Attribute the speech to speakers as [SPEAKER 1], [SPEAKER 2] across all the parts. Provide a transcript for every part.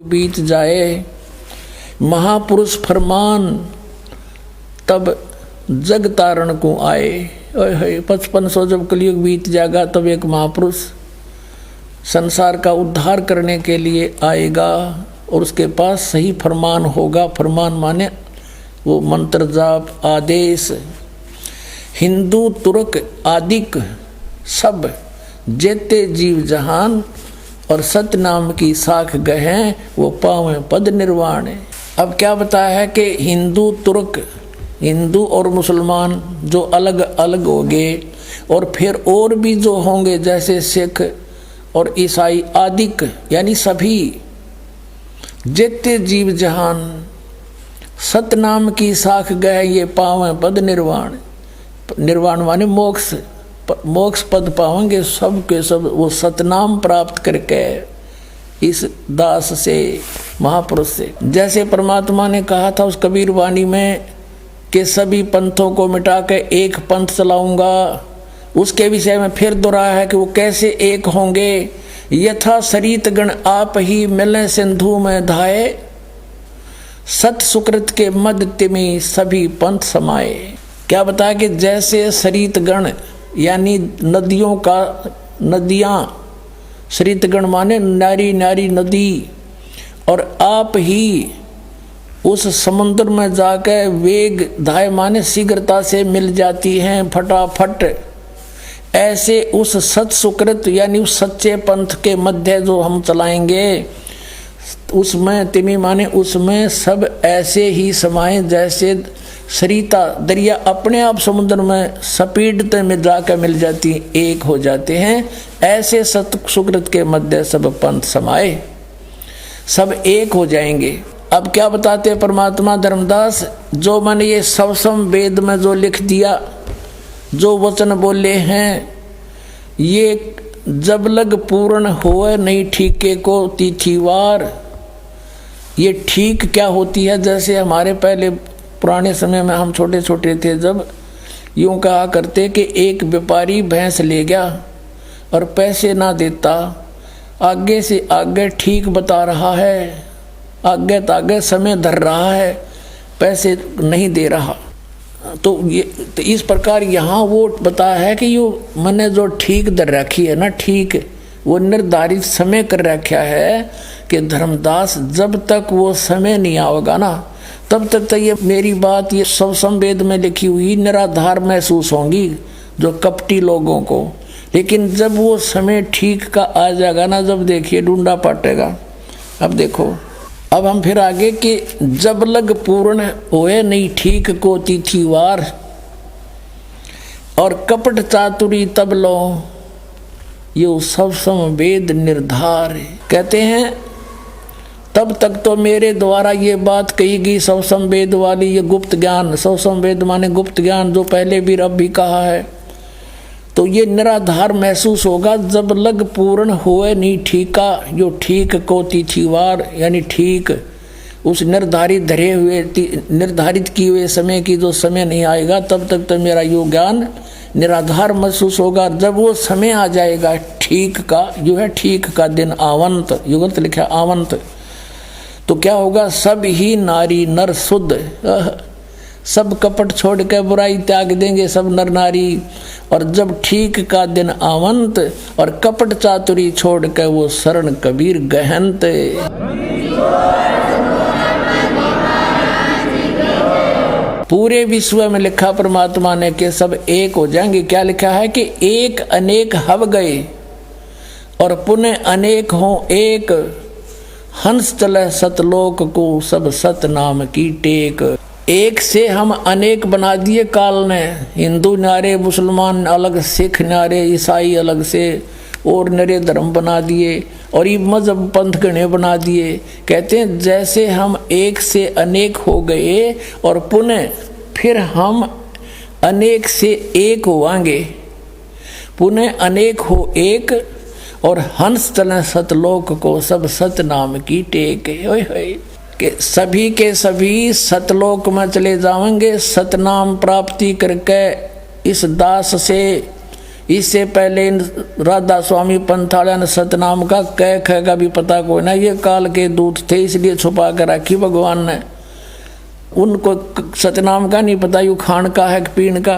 [SPEAKER 1] बीत जाए महापुरुष फरमान तब जग तारण को आए। 5500 जब कलयुग बीत जाएगा तब एक महापुरुष संसार का उद्धार करने के लिए आएगा और उसके पास सही फरमान होगा। फरमान माने वो मंत्र जाप आदेश। हिंदू तुर्क आदिक सब जेते जीव जहान और सत्य नाम की साख गहें वो पावें पद निर्वाण। अब क्या बताया है कि हिंदू तुर्क, हिंदू और मुसलमान जो अलग अलग हो गए और फिर और भी जो होंगे जैसे सिख और ईसाई आदिक यानी सभी जेते जीव जहान सतनाम की साख गए ये पावें पद निर्वाण। निर्वाण माने मोक्ष, मोक्ष पद पावेंगे सब के सब वो सतनाम प्राप्त करके इस दास से महापुरुष से। जैसे परमात्मा ने कहा था उस कबीर वाणी में कि सभी पंथों को मिटा के एक पंथ चलाऊंगा, उसके विषय में फिर दोहराया है कि वो कैसे एक होंगे। यथा सरित गण आप ही मिले सिंधु में धाये, सत सुकृत के मद तिमी सभी पंथ समाये। क्या बताया कि जैसे सरित गण यानी नदियों का, नदियाँ, सरित गण माने नारी नारी नदी, और आप ही उस समुद्र में जाकर वेग धाय माने शीघ्रता से मिल जाती हैं फटाफट। ऐसे उस सत सुकृत यानी उस सच्चे पंथ के मध्य जो हम चलाएंगे उसमें तिमी माने उसमें सब ऐसे ही समाये जैसे सरिता दरिया अपने आप समुद्र में स्पीडते में जाकर मिल जाती एक हो जाते हैं। ऐसे सत सुकृत के मध्य सब पंथ समाये, सब एक हो जाएंगे। अब क्या बताते हैं परमात्मा धर्मदास, जो मैंने ये सवसम वेद में जो लिख दिया, जो वचन बोले हैं, ये जब लग पूर्ण होए नहीं ठीके को तिथिवार। ये ठीक क्या होती है, जैसे हमारे पहले पुराने समय में हम छोटे छोटे थे जब यूँ कहा करते कि एक व्यापारी भैंस ले गया और पैसे ना देता, आगे से आगे ठीक बता रहा है, आगे तागे समय धर रहा है, पैसे नहीं दे रहा। तो इस प्रकार यहाँ वो बताया है कि यो मैंने जो ठीक दर रखी है ना, ठीक वो निर्धारित समय कर रखा है कि धर्मदास जब तक वो समय नहीं आएगा ना तब तक तो ये मेरी बात ये सब संवेद में लिखी हुई निराधार महसूस होंगी जो कपटी लोगों को। लेकिन जब वो समय ठीक का आ जाएगा ना, जब देखिए ढूंढा पाटेगा। अब देखो, अब हम फिर आगे कि जब लग पूर्ण होए नहीं ठीक को तिथिवार, और कपट चातुरी तब लो यो सब संवेद निर्धार। कहते हैं तब तक तो मेरे द्वारा ये बात कही गई सब संवेद वाली, ये गुप्त ज्ञान, सब संवेद माने गुप्त ज्ञान जो पहले भी अब भी कहा है, तो ये निराधार महसूस होगा जब लग पूर्ण होए नहीं ठीका, जो ठीक को तिथिवार यानी ठीक उस निर्धारित धरे हुए निर्धारित किए हुए समय की जो समय नहीं आएगा तब तक तो मेरा यो ज्ञान निराधार महसूस होगा। जब वो समय आ जाएगा ठीक का, जो है ठीक का दिन आवंत, युगंत लिखा आवंत, तो क्या होगा, सब ही नारी नर शुद्ध, सब कपट छोड़ के बुराई त्याग देंगे सब नर नारी। और जब ठीक का दिन आवंत और कपट चातुरी छोड़ के वो शरण कबीर गहंत। पूरे विश्व में लिखा परमात्मा ने कि सब एक हो जाएंगे। क्या लिखा है कि एक अनेक हव गए और पुनः अनेक हों एक, हंस चले सतलोक को सब सत नाम की टेक। एक से हम अनेक बना दिए काल ने, हिंदू नारे, मुसलमान अलग, सिख नारे, ईसाई अलग से और नरे धर्म बना दिए और ये मजहब पंथ गणे बना दिए। कहते हैं जैसे हम एक से अनेक हो गए और पुनः फिर हम अनेक से एक होवांगे, पुनः अनेक हो एक, और हंस चले सतलोक को सब सत नाम की टेक। ओए होए कि सभी के सभी सतलोक में चले जाएंगे सतनाम प्राप्ति करके इस दास से इससे पहले राधा स्वामी पंथाड़ा ने सतनाम का कह ख का भी पता कोई ना, ये काल के दूत थे इसलिए छुपा कर रखी भगवान ने। उनको सतनाम का नहीं पता यू खान का है कि पीण का।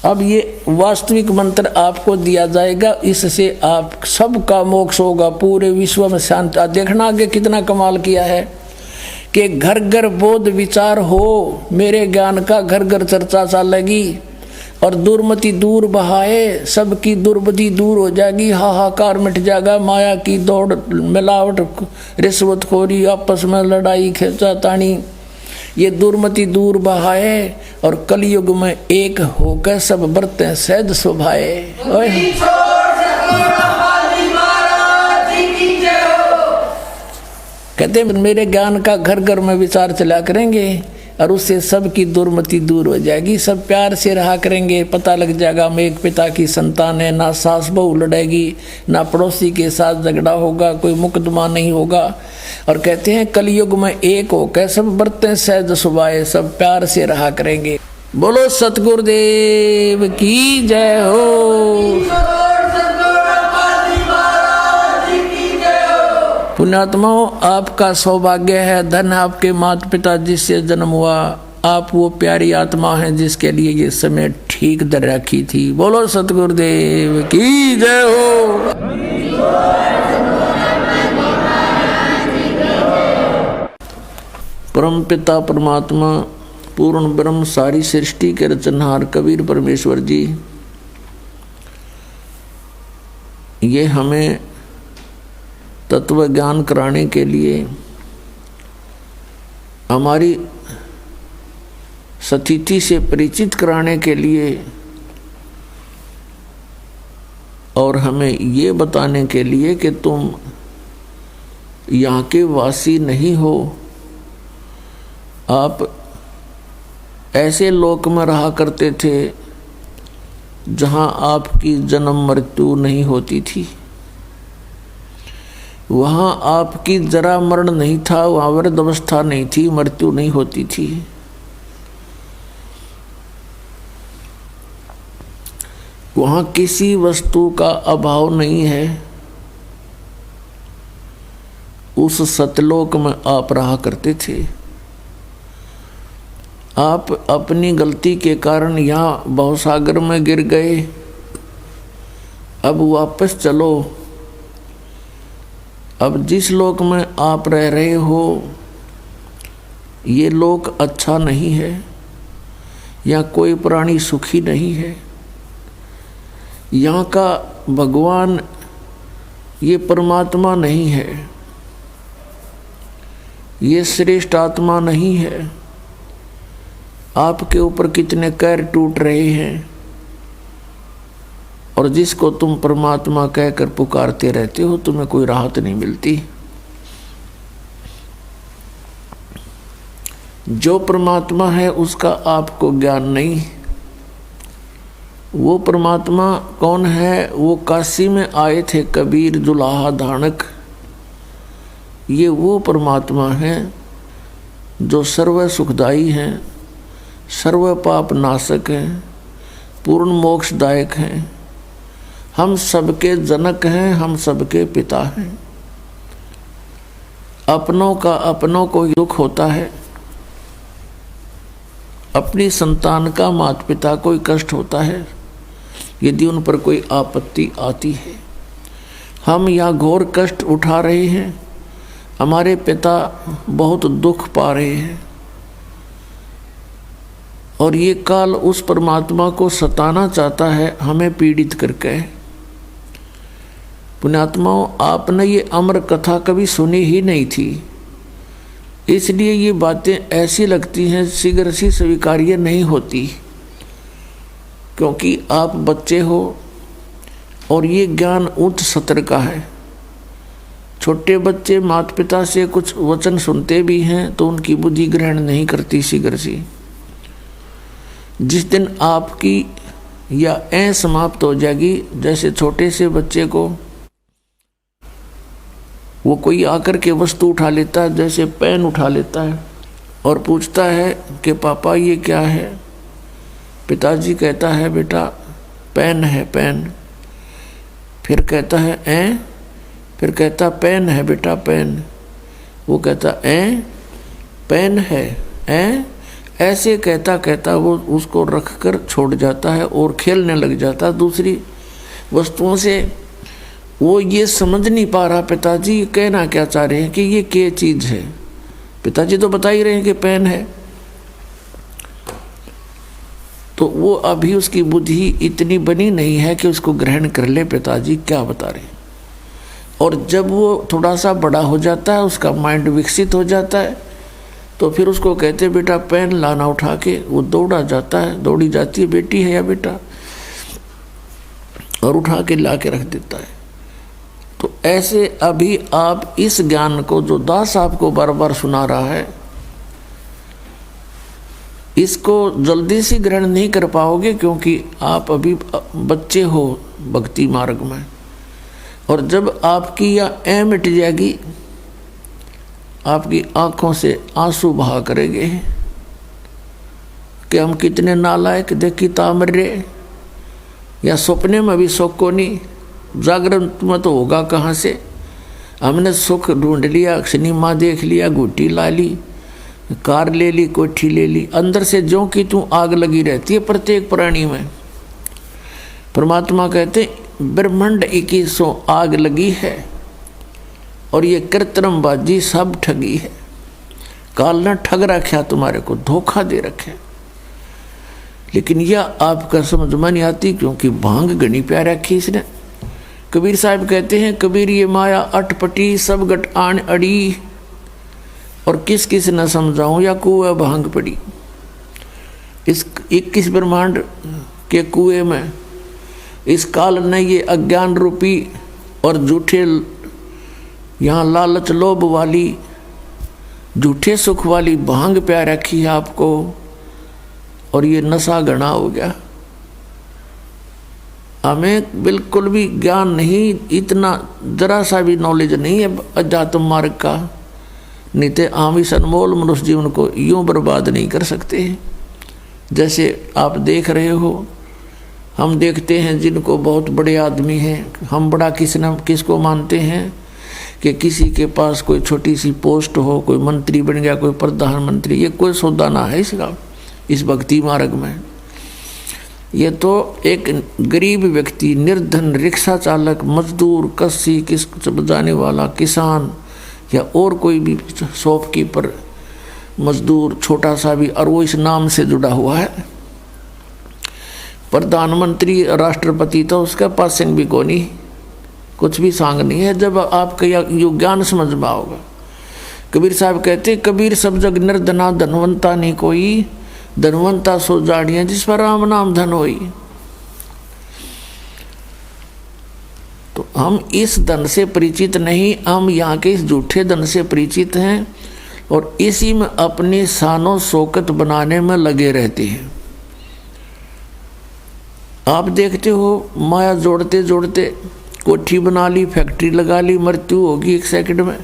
[SPEAKER 1] अब ये वास्तविक मंत्र आपको दिया जाएगा, इससे आप सबका मोक्ष होगा, पूरे विश्व में शांति। देखना आगे कितना कमाल किया है कि घर घर बोध विचार हो, मेरे ज्ञान का घर घर चर्चा चलेगी और दुर्मति दूर बहाए, सबकी दुर्बुद्धि दूर हो जाएगी, हाहाकार मिट जाएगा, माया की दौड़ मिलावट रिश्वतखोरी आपस में लड़ाई खींचातानी ये दुर्मति दूर बहाए और कलयुग में एक होकर सब बरतें सहज स्वभाए। कहते मेरे ज्ञान का घर घर में विचार चला करेंगे और उससे सबकी दुर्मति दूर हो जाएगी, सब प्यार से रहा करेंगे। पता लग जाएगा हम एक पिता की संतान है, ना सास बहू लड़ेगी, ना पड़ोसी के साथ झगड़ा होगा, कोई मुकदमा नहीं होगा। और कहते हैं कलयुग में एक होकर सब बरतें सहज सुभाए, सब प्यार से रहा करेंगे। बोलो सतगुरुदेव की जय हो। पुण्यात्माओं, आपका सौभाग्य है, धन आपके माता पिता जिससे जन्म हुआ, आप वो प्यारी आत्मा हैं जिसके लिए ये समय ठीक दर रखी थी। बोलो सतगुरुदेव की जय हो। परम पिता परमात्मा पूर्ण ब्रह्म सारी सृष्टि के रचनहार कबीर परमेश्वर जी, ये हमें तत्व ज्ञान कराने के लिए, हमारी सतिथि से परिचित कराने के लिए और हमें ये बताने के लिए कि तुम यहाँ के वासी नहीं हो, आप ऐसे लोक में रहा करते थे जहाँ आपकी जन्म मृत्यु नहीं होती थी, वहाँ आपकी जरा मरण नहीं था, वहाँ वृद्ध अवस्था नहीं थी, मृत्यु नहीं होती थी। वहाँ किसी वस्तु का अभाव नहीं है। उस सतलोक में आप रहा करते थे। आप अपनी गलती के कारण यहाँ भवसागर में गिर गए, अब वापस चलो। अब जिस लोक में आप रह रहे हो ये लोक अच्छा नहीं है, यहाँ कोई प्राणी सुखी नहीं है, यहाँ का भगवान ये परमात्मा नहीं है, ये श्रेष्ठ आत्मा नहीं है। आपके ऊपर कितने कैर टूट रहे हैं और जिसको तुम परमात्मा कहकर पुकारते रहते हो तुम्हें कोई राहत नहीं मिलती। जो परमात्मा है उसका आपको ज्ञान नहीं। वो परमात्मा कौन है? वो काशी में आए थे कबीर जुलाहा धानक, ये वो परमात्मा है जो सर्व सुखदाई हैं, सर्व पाप नाशक हैं, पूर्ण मोक्षदायक हैं, हम सबके जनक हैं, हम सबके पिता हैं। अपनों का अपनों को दुख होता है, अपनी संतान का माता पिता को कष्ट होता है यदि उन पर कोई आपत्ति आती है। हम यहाँ घोर कष्ट उठा रहे हैं, हमारे पिता बहुत दुख पा रहे हैं और ये काल उस परमात्मा को सताना चाहता है हमें पीड़ित करके। पुण्यात्माओं, आपने ये अमर कथा कभी सुनी ही नहीं थी, इसलिए ये बातें ऐसी लगती हैं शीघ्र सी स्वीकार्य नहीं होती, क्योंकि आप बच्चे हो और ये ज्ञान उच्च सत्र का है। छोटे बच्चे माता पिता से कुछ वचन सुनते भी हैं तो उनकी बुद्धि ग्रहण नहीं करती शीघ्र सी। जिस दिन आपकी या समाप्त हो जाएगी, जैसे छोटे से बच्चे को वो कोई आकर के वस्तु उठा लेता है, जैसे पेन उठा लेता है और पूछता है कि पापा ये क्या है? पिताजी कहता है बेटा पेन है पेन। फिर कहता है ऐ, फिर कहता पेन है बेटा पेन। वो कहता ऐ पेन है ऐ, ऐसे कहता कहता वो उसको रख कर छोड़ जाता है और खेलने लग जाता है दूसरी वस्तुओं से। वो ये समझ नहीं पा रहा पिताजी कहना क्या चाह रहे हैं कि ये क्या चीज़ है। पिताजी तो बता ही रहे हैं कि पेन है। तो वो अभी उसकी बुद्धि इतनी बनी नहीं है कि उसको ग्रहण कर ले पिताजी क्या बता रहे हैं। और जब वो थोड़ा सा बड़ा हो जाता है, उसका माइंड विकसित हो जाता है, तो फिर उसको कहते बेटा पेन लाना उठा के। वो दौड़ा जाता है, दौड़ी जाती है बेटी है या बेटा, और उठा के ला के रख देता है। तो ऐसे अभी आप इस ज्ञान को जो दास आपको बार बार सुना रहा है, इसको जल्दी से ग्रहण नहीं कर पाओगे, क्योंकि आप अभी बच्चे हो भक्ति मार्ग में। और जब आपकी यह ऐ मिट जाएगी, आपकी आंखों से आंसू बहा करेंगे कि हम कितने नालायक, देखी तामरे, या सपने में भी सुख को नहीं, जागरण में तो होगा कहाँ से। हमने सुख ढूंढ लिया, सिनेमा देख लिया, गुटी ला ली, कार ले ली, कोठी ले ली, अंदर से ज्यों की तू आग लगी रहती है प्रत्येक प्राणी में। परमात्मा कहते ब्रह्मांड 2100 आग लगी है, और ये कृत्रिमबाजी सब ठगी है। काल ने ठग रखा, तुम्हारे को धोखा दे रखे। लेकिन यह आपका समझ में नहीं आती, क्योंकि भांग घनी प्यार रखी इसने। कबीर साहब कहते हैं कबीर ये माया अटपटी सब गट आन अड़ी, और किस किस न समझाऊं या कुएं भांग पड़ी। इस 21 ब्रह्मांड के कुएं में इस काल ने ये अज्ञान रूपी और झूठे, यहाँ लालच लोभ वाली झूठे सुख वाली भांग प्यार रखी है आपको, और ये नशा घना हो गया। हमें बिल्कुल भी ज्ञान नहीं, इतना जरा सा भी नॉलेज नहीं है अध्यात्म मार्ग का, नहीं तो हम इस अनमोल मनुष्य जीवन को यूं बर्बाद नहीं कर सकते। जैसे आप देख रहे हो, हम देखते हैं जिनको बहुत बड़े आदमी हैं, हम बड़ा किसको मानते हैं कि किसी के पास कोई छोटी सी पोस्ट हो, कोई मंत्री बन गया, कोई प्रधानमंत्री, ये कोई सौदा ना है इसका इस भक्ति मार्ग में। ये तो एक गरीब व्यक्ति, निर्धन, रिक्शा चालक, मजदूर, कस्सी, किस बजाने वाला, किसान, या और कोई भी शॉपकीपर, मजदूर, छोटा सा भी, और वो इस नाम से जुड़ा हुआ है। प्रधानमंत्री, राष्ट्रपति तो उसका पासिंग भी को नहीं, कुछ भी सांग नहीं है। जब आपका यो ज्ञान समझ में आओगा। कबीर साहब कहते कबीर सब जग निर्धना धनवंता नहीं कोई, धनवंता सो जाड़ियाँ जिस पर राम नाम धन होई। तो हम इस धन से परिचित नहीं, हम यहाँ के इस झूठे धन से परिचित हैं, और इसी में अपनी शानो शौकत बनाने में लगे रहते हैं। आप देखते हो माया जोड़ते जोड़ते कोठी बना ली, फैक्ट्री लगा ली, मृत्यु होगी 1 सेकंड में।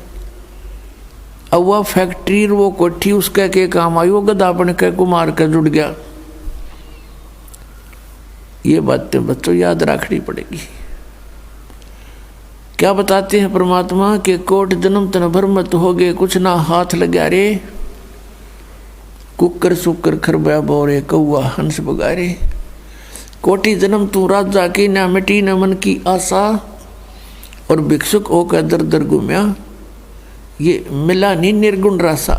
[SPEAKER 1] अब वह फैक्ट्री वो कोठी उसका के काम आई, वो गधा बन के कुमार का जुड़ गया। ये बातें बच्चों याद रखनी पड़ेगी। क्या बताते हैं परमात्मा के कोट जन्म तन भर मत हो गए, कुछ ना हाथ लगा रे, कुकर सुकर खरबा बोरे कौआ हंस बगारे। कोटि जन्म तू राजा की ना मिटी न मन की आशा, और भिक्षुक होकर दर दर घूमया, ये मिला नहीं निर्गुण रासा।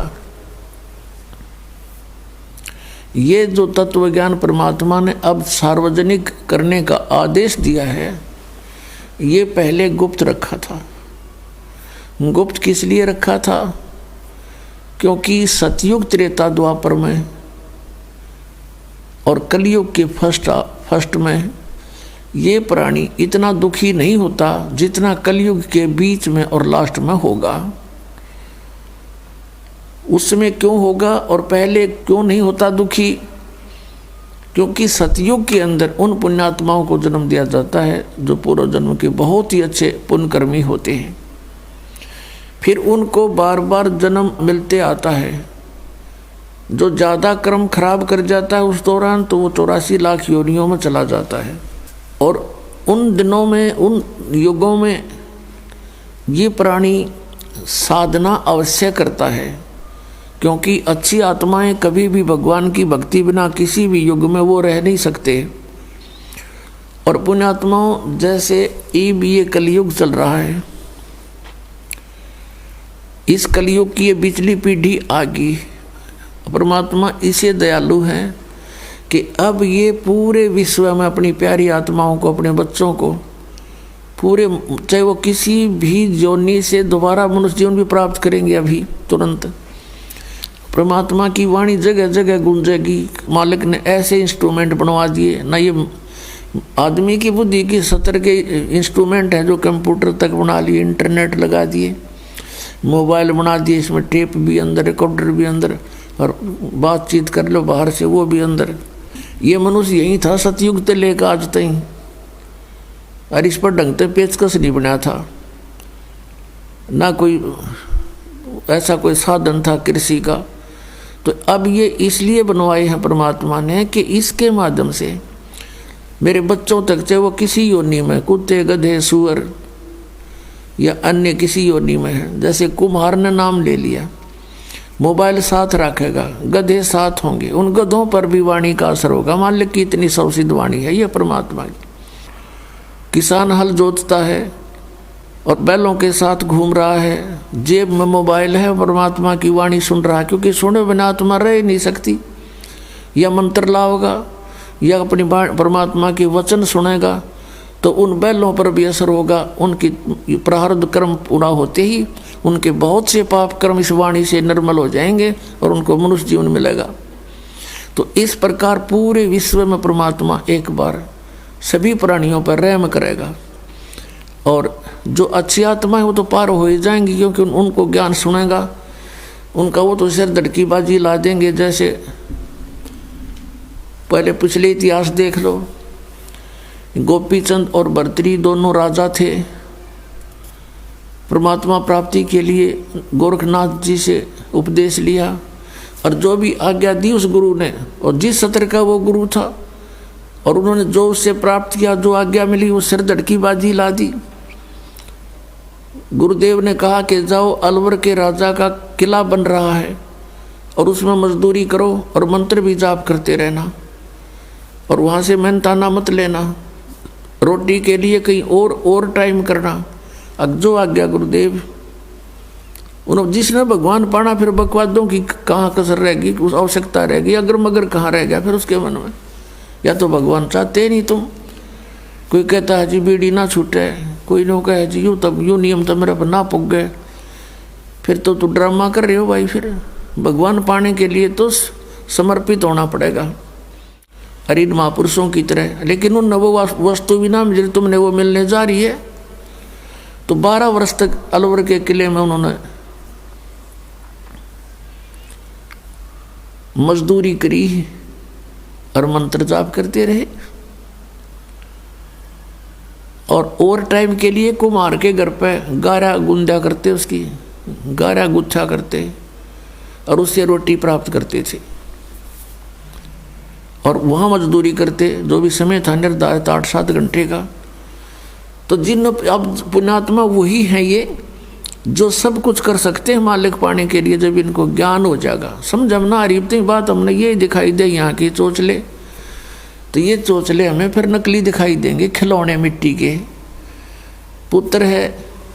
[SPEAKER 1] ये जो तत्व ज्ञान परमात्मा ने अब सार्वजनिक करने का आदेश दिया है, ये पहले गुप्त रखा था। गुप्त किस लिए रखा था? क्योंकि सतयुग त्रेता द्वापर में और कलयुग के फर्स्ट में ये प्राणी इतना दुखी नहीं होता जितना कलयुग के बीच में और लास्ट में होगा। उसमें क्यों होगा और पहले क्यों नहीं होता दुखी? क्योंकि सतयुग के अंदर उन पुण्यात्माओं को जन्म दिया जाता है जो पूर्व जन्म के बहुत ही अच्छे पुण्यकर्मी होते हैं। फिर उनको बार बार जन्म मिलते आता है। जो ज़्यादा कर्म खराब कर जाता है उस दौरान तो वो 84 लाख योनियों में चला जाता है। और उन दिनों में, उन युगों में ये प्राणी साधना अवश्य करता है, क्योंकि अच्छी आत्माएं कभी भी भगवान की भक्ति बिना किसी भी युग में वो रह नहीं सकते। और पुण्यात्माओं, जैसे ये कलयुग चल रहा है, इस कलयुग की ये बिचली पीढ़ी आ गई। परमात्मा इसे दयालु है कि अब ये पूरे विश्व में अपनी प्यारी आत्माओं को, अपने बच्चों को पूरे, चाहे वो किसी भी योनि से दोबारा मनुष्य जीवन भी प्राप्त करेंगे अभी तुरंत, परमात्मा की वाणी जगह जगह गूंजेगी। मालिक ने ऐसे इंस्ट्रूमेंट बनवा दिए ना, ये आदमी की बुद्धि की सतर के इंस्ट्रूमेंट हैं जो कंप्यूटर तक बना लिए, इंटरनेट लगा दिए, मोबाइल बना दिए, इसमें टेप भी अंदर, रिकॉर्डर भी अंदर, और बातचीत कर लो बाहर से वो भी अंदर। ये मनुष्य यही था सतयुग से लेकर आज तक, और इस पर ढंग से पेचकस नहीं बना था, ना कोई ऐसा कोई साधन था कृषि का। तो अब ये इसलिए बनवाए हैं परमात्मा ने कि इसके माध्यम से मेरे बच्चों तक, चाहे वो किसी योनि में, कुत्ते गधे सुअर या अन्य किसी योनि में है, जैसे कुम्हार ने नाम ले लिया, मोबाइल साथ रखेगा, गधे साथ होंगे, उन गधों पर भी वाणी का असर होगा। मालिक की इतनी सौसिद्ध वाणी है ये परमात्मा की। किसान हल जोतता है और बैलों के साथ घूम रहा है, जेब में मोबाइल है, परमात्मा की वाणी सुन रहा है, क्योंकि सुने बिना आत्मा रह ही नहीं सकती। या मंत्र लाओगा या अपनी परमात्मा के वचन सुनेगा तो उन बैलों पर भी असर होगा। उनकी प्रारब्ध कर्म पूरा होते ही उनके बहुत से पाप कर्म इस वाणी से निर्मल हो जाएंगे और उनको मनुष्य जीवन मिलेगा। तो इस प्रकार पूरे विश्व में परमात्मा एक बार सभी प्राणियों पर रहम करेगा, और जो अच्छी आत्मा है वो तो पार हो ही जाएंगी, क्योंकि उनको ज्ञान सुनेगा, उनका वो तो सिर धड़की बाजी ला देंगे। जैसे पहले पिछले इतिहास देख लो, गोपीचंद और भर्तृहरि दोनों राजा थे। परमात्मा प्राप्ति के लिए गोरखनाथ जी से उपदेश लिया, और जो भी आज्ञा दी उस गुरु ने, और जिस सत्र का वो गुरु था, और उन्होंने जो उससे प्राप्त किया, जो आज्ञा मिली, वो सिर धड़की बाजी ला दी। गुरुदेव ने कहा कि जाओ, अलवर के राजा का किला बन रहा है और उसमें मजदूरी करो और मंत्र भी जाप करते रहना, और वहाँ से मेहनताना मत लेना, रोटी के लिए कहीं और टाइम करना। अब जो आज्ञा गुरुदेव, उन्होंने जिसने भगवान पाना, फिर बकवादों की कहाँ कसर रहेगी, उस आवश्यकता रहेगी, अगर मगर कहाँ रह गया फिर उसके मन में। या तो भगवान चाहते नहीं तुम, कोई कहता है जी बीड़ी ना छूटे, कोई नो कहे जी यूँ तब यूँ नियम तो मेरे पर ना पुग गए, फिर तो तू ड्रामा कर रहे हो भाई। फिर भगवान पाने के लिए तो समर्पित होना पड़ेगा, अरे इन महापुरुषों की तरह। लेकिन उन वो वस्तु भी ना मिले, तुमने वो मिलने जा रही है। तो 12 वर्ष तक अलवर के किले में उन्होंने मजदूरी करी और मंत्र जाप करते रहे, और टाइम के लिए कुम्हार के घर पे गारा गुंदा करते, उसकी गारा गुच्छा करते और उससे रोटी प्राप्त करते थे, और वहाँ मजदूरी करते, जो भी समय था निर्धारित 8-7 घंटे का। तो जिन अब पुण्यात्मा वही हैं ये, जो सब कुछ कर सकते हैं मालिक पाने के लिए, जब इनको ज्ञान हो जाएगा। समझ हम ना अरीबती बात हमने ये दिखाई दे यहाँ की चोचले, तो ये चोचले हमें फिर नकली दिखाई देंगे, खिलौने मिट्टी के। पुत्र है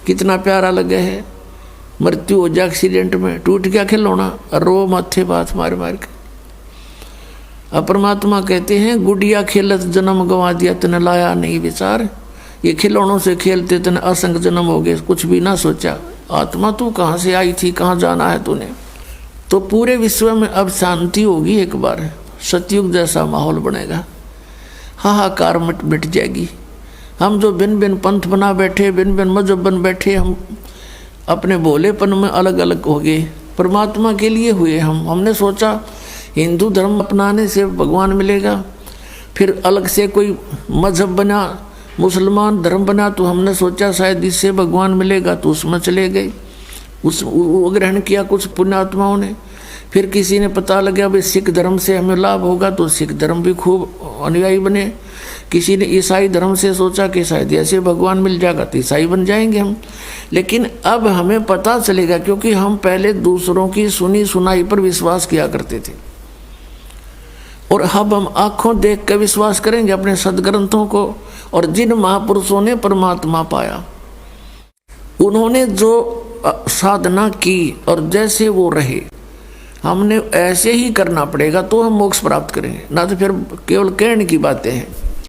[SPEAKER 1] कितना प्यारा लगे है, मृत्यु हो जाए एक्सीडेंट में, टूट गया खिलौना, रो माथे बात मार मार के। अब परमात्मा कहते हैं गुड़िया खेलत जन्म गंवा दिया, तने लाया नहीं विचार। ये खिलौनों से खेलते तने असंख्य जन्म हो गए, कुछ भी ना सोचा। आत्मा तू कहाँ से आई थी, कहाँ जाना है तूने। तो पूरे विश्व में अब शांति होगी, एक बार सतयुग जैसा माहौल बनेगा, हाहाकार मिट जाएगी। हम जो भिन्न भिन्न पंथ बना बैठे, भिन्न भिन्न मजहब बन बैठे, हम अपने भोलेपन में अलग अलग हो गए, परमात्मा के लिए हुए हमने सोचा हिंदू धर्म अपनाने से भगवान मिलेगा, फिर अलग से कोई मजहब बना, मुसलमान धर्म बना, तो हमने सोचा शायद इससे भगवान मिलेगा, तो उसमें चले गए, वो ग्रहण किया कुछ पुण्यात्माओं ने। फिर किसी ने पता लगा भाई सिख धर्म से हमें लाभ होगा, तो सिख धर्म भी खूब अनुयायी बने। किसी ने ईसाई धर्म से सोचा कि शायद ऐसे भगवान मिल जाएगा तो ईसाई बन जाएंगे हम। लेकिन अब हमें पता चलेगा, क्योंकि हम पहले दूसरों की सुनी सुनाई पर विश्वास किया करते थे, और अब हम आंखों देख कर विश्वास करेंगे अपने सदग्रंथों को। और जिन महापुरुषों ने परमात्मा पाया, उन्होंने जो साधना की और जैसे वो रहे, हमने ऐसे ही करना पड़ेगा तो हम मोक्ष प्राप्त करेंगे, ना तो फिर केवल कहने की बातें हैं।